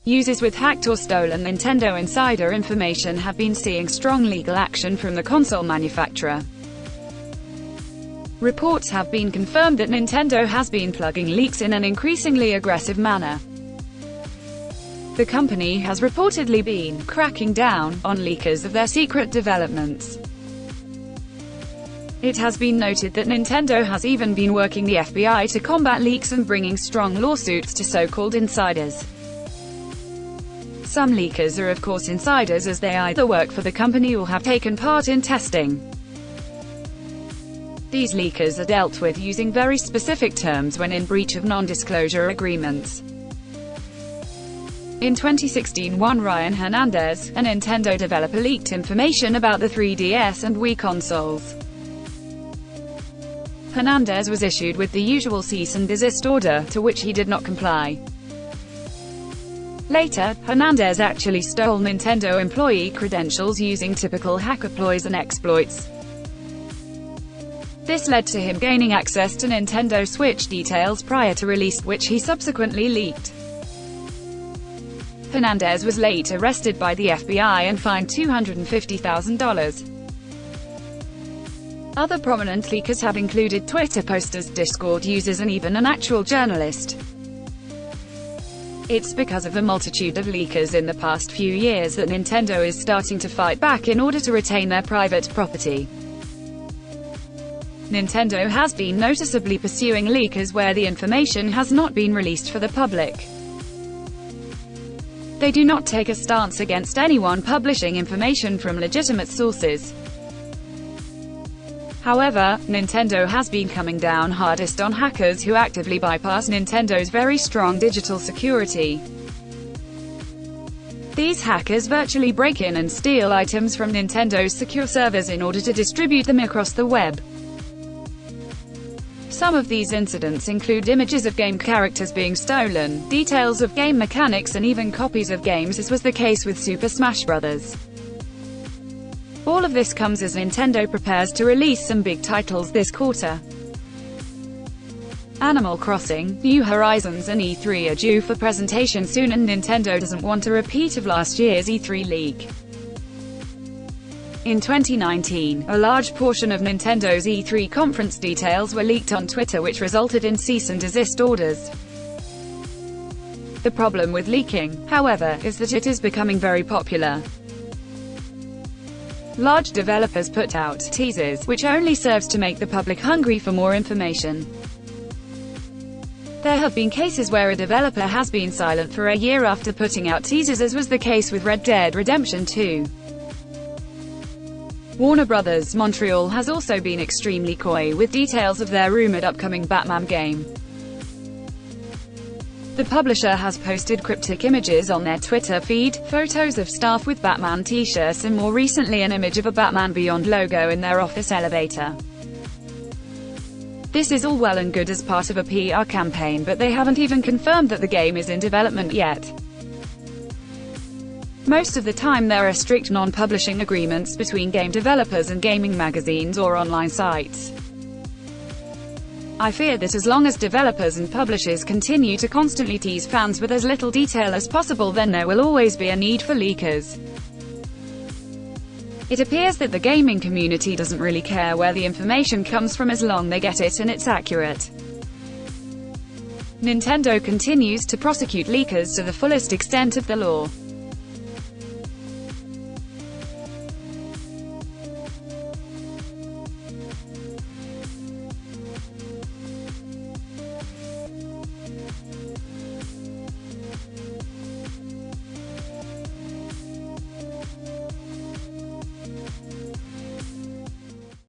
Users with hacked or stolen Nintendo Insider information have been seeing strong legal action from the console manufacturer. Reports have been confirmed that Nintendo has been plugging leaks in an increasingly aggressive manner. The company has reportedly been cracking down on leakers of their secret developments. It has been noted that Nintendo has even been working the FBI to combat leaks and bringing strong lawsuits to so-called insiders. Some leakers are of course insiders, as they either work for the company or have taken part in testing. These leakers are dealt with using very specific terms when in breach of non-disclosure agreements. In 2016, Ryan Hernandez, a Nintendo developer, leaked information about the 3DS and Wii consoles. Hernandez was issued with the usual cease and desist order, to which he did not comply. Later, Hernandez actually stole Nintendo employee credentials using typical hacker ploys and exploits. This led to him gaining access to Nintendo Switch details prior to release, which he subsequently leaked. Hernandez was later arrested by the FBI and fined $250,000. Other prominent leakers have included Twitter posters, Discord users, and even an actual journalist. It's because of the multitude of leakers in the past few years that Nintendo is starting to fight back in order to retain their private property. Nintendo has been noticeably pursuing leakers where the information has not been released for the public. They do not take a stance against anyone publishing information from legitimate sources. However, Nintendo has been coming down hardest on hackers who actively bypass Nintendo's very strong digital security. These hackers virtually break in and steal items from Nintendo's secure servers in order to distribute them across the web. Some of these incidents include images of game characters being stolen, details of game mechanics, and even copies of games, as was the case with Super Smash Bros. All of this comes as Nintendo prepares to release some big titles this quarter. Animal Crossing, New Horizons, and E3 are due for presentation soon, and Nintendo doesn't want a repeat of last year's E3 leak. In 2019, a large portion of Nintendo's E3 conference details were leaked on Twitter, which resulted in cease and desist orders. The problem with leaking, however, is that it is becoming very popular. Large developers put out teasers, which only serves to make the public hungry for more information. There have been cases where a developer has been silent for a year after putting out teasers, as was the case with Red Dead Redemption 2. Warner Bros. Montreal has also been extremely coy with details of their rumored upcoming Batman game. The publisher has posted cryptic images on their Twitter feed, photos of staff with Batman t-shirts, and more recently an image of a Batman Beyond logo in their office elevator. This is all well and good as part of a PR campaign, but they haven't even confirmed that the game is in development yet. Most of the time there are strict non-publishing agreements between game developers and gaming magazines or online sites. I fear that as long as developers and publishers continue to constantly tease fans with as little detail as possible, then there will always be a need for leakers. It appears that the gaming community doesn't really care where the information comes from as long as they get it and it's accurate. Nintendo continues to prosecute leakers to the fullest extent of the law.